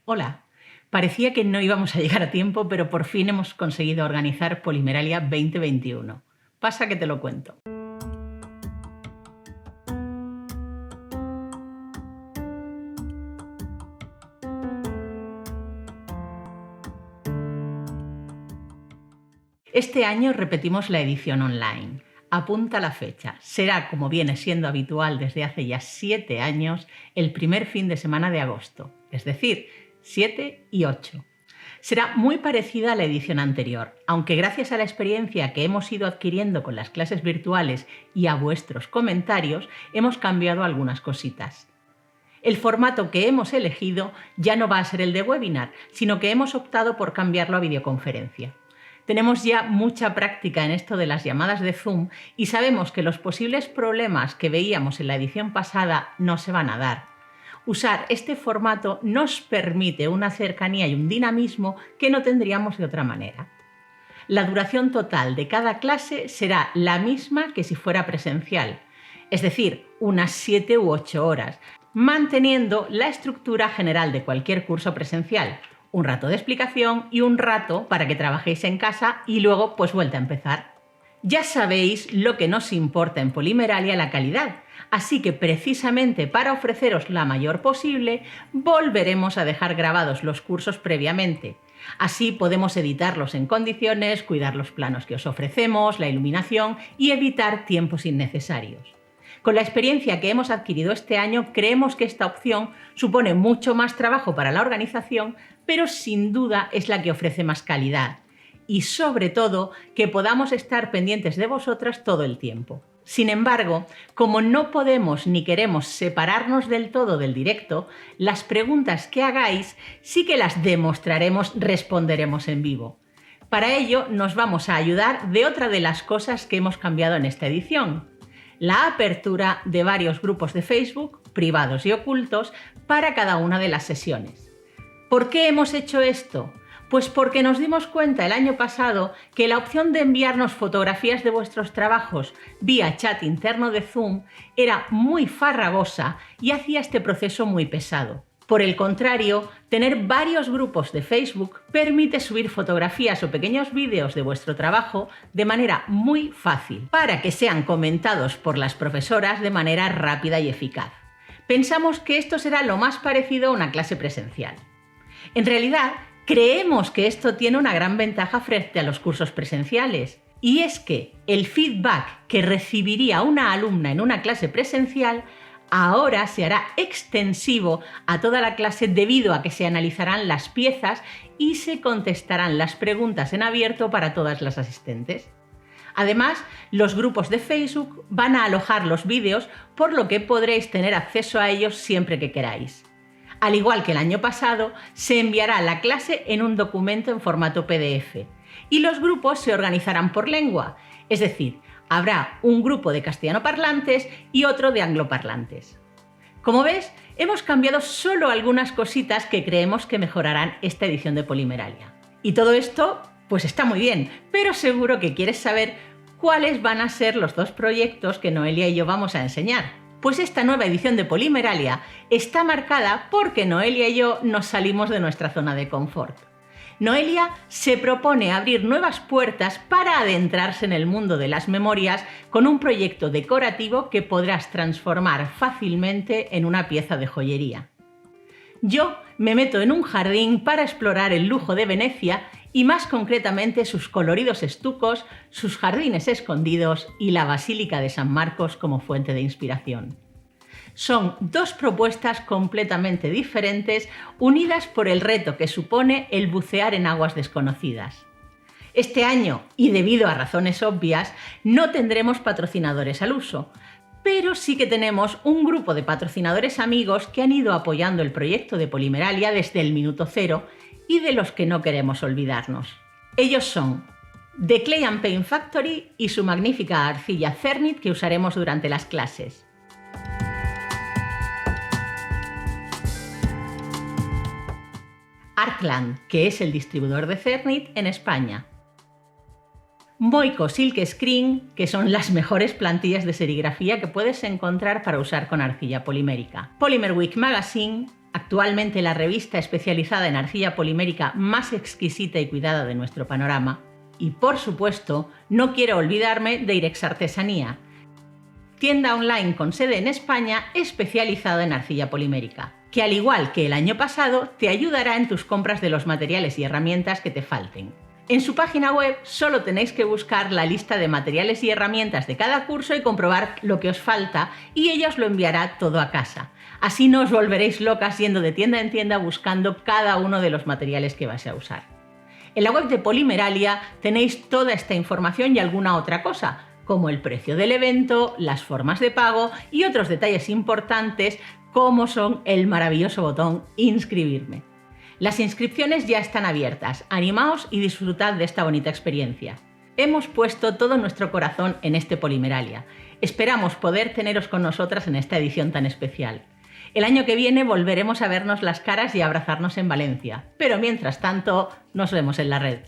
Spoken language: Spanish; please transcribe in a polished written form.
Hola, parecía que no íbamos a llegar a tiempo, pero por fin hemos conseguido organizar Polimeralia 2021. Pasa que te lo cuento. Este año repetimos la edición online. Apunta la fecha. Será, como viene siendo habitual desde hace ya 7 años, el primer fin de semana de agosto, es decir, 7 y 8. Será muy parecida a la edición anterior, aunque gracias a la experiencia que hemos ido adquiriendo con las clases virtuales y a vuestros comentarios, hemos cambiado algunas cositas. El formato que hemos elegido ya no va a ser el de webinar, sino que hemos optado por cambiarlo a videoconferencia. Tenemos ya mucha práctica en esto de las llamadas de Zoom y sabemos que los posibles problemas que veíamos en la edición pasada no se van a dar. Usar este formato nos permite una cercanía y un dinamismo que no tendríamos de otra manera. La duración total de cada clase será la misma que si fuera presencial, es decir, unas 7 u 8 horas, manteniendo la estructura general de cualquier curso presencial. Un rato de explicación y un rato para que trabajéis en casa y luego pues vuelta a empezar. Ya sabéis lo que nos importa en Polimeralia, la calidad, así que precisamente para ofreceros la mayor posible, volveremos a dejar grabados los cursos previamente. Así podemos editarlos en condiciones, cuidar los planos que os ofrecemos, la iluminación y evitar tiempos innecesarios. Con la experiencia que hemos adquirido este año, creemos que esta opción supone mucho más trabajo para la organización, pero sin duda es la que ofrece más calidad y, sobre todo, que podamos estar pendientes de vosotras todo el tiempo. Sin embargo, como no podemos ni queremos separarnos del todo del directo, las preguntas que hagáis sí que las responderemos en vivo. Para ello, nos vamos a ayudar de otra de las cosas que hemos cambiado en esta edición: la apertura de varios grupos de Facebook, privados y ocultos, para cada una de las sesiones. ¿Por qué hemos hecho esto? Pues porque nos dimos cuenta el año pasado que la opción de enviarnos fotografías de vuestros trabajos vía chat interno de Zoom era muy farragosa y hacía este proceso muy pesado. Por el contrario, tener varios grupos de Facebook permite subir fotografías o pequeños vídeos de vuestro trabajo de manera muy fácil, para que sean comentados por las profesoras de manera rápida y eficaz. Pensamos que esto será lo más parecido a una clase presencial. En realidad, creemos que esto tiene una gran ventaja frente a los cursos presenciales, y es que el feedback que recibiría una alumna en una clase presencial ahora se hará extensivo a toda la clase debido a que se analizarán las piezas y se contestarán las preguntas en abierto para todas las asistentes. Además, los grupos de Facebook van a alojar los vídeos, por lo que podréis tener acceso a ellos siempre que queráis. Al igual que el año pasado, se enviará la clase en un documento en formato PDF y los grupos se organizarán por lengua, es decir, habrá un grupo de castellanoparlantes y otro de angloparlantes. Como ves, hemos cambiado solo algunas cositas que creemos que mejorarán esta edición de Polimeralia. Y todo esto, pues está muy bien, pero seguro que quieres saber cuáles van a ser los 2 proyectos que Noelia y yo vamos a enseñar. Pues esta nueva edición de Polimeralia está marcada porque Noelia y yo nos salimos de nuestra zona de confort. Noelia se propone abrir nuevas puertas para adentrarse en el mundo de las memorias con un proyecto decorativo que podrás transformar fácilmente en una pieza de joyería. Yo me meto en un jardín para explorar el lujo de Venecia y más concretamente sus coloridos estucos, sus jardines escondidos y la Basílica de San Marcos como fuente de inspiración. Son 2 propuestas completamente diferentes, unidas por el reto que supone el bucear en aguas desconocidas. Este año, y debido a razones obvias, no tendremos patrocinadores al uso, pero sí que tenemos un grupo de patrocinadores amigos que han ido apoyando el proyecto de Polimeralia desde el minuto cero y de los que no queremos olvidarnos. Ellos son The Clay and Paint Factory y su magnífica arcilla Cernit que usaremos durante las clases. Artland, que es el distribuidor de Cernit en España. Moico Silk Screen, que son las mejores plantillas de serigrafía que puedes encontrar para usar con arcilla polimérica. Polymer Week Magazine actualmente la revista especializada en arcilla polimérica más exquisita y cuidada de nuestro panorama. Y por supuesto, no quiero olvidarme de Irex Artesanía, tienda online con sede en España especializada en arcilla polimérica, que al igual que el año pasado te ayudará en tus compras de los materiales y herramientas que te falten. En su página web solo tenéis que buscar la lista de materiales y herramientas de cada curso y comprobar lo que os falta y ella os lo enviará todo a casa. Así no os volveréis locas yendo de tienda en tienda buscando cada uno de los materiales que vais a usar. En la web de Polimeralia tenéis toda esta información y alguna otra cosa, como el precio del evento, las formas de pago y otros detalles importantes como son el maravilloso botón inscribirme. Las inscripciones ya están abiertas, animaos y disfrutad de esta bonita experiencia. Hemos puesto todo nuestro corazón en este Polimeralia. Esperamos poder teneros con nosotras en esta edición tan especial. El año que viene volveremos a vernos las caras y a abrazarnos en Valencia, pero mientras tanto nos vemos en la red.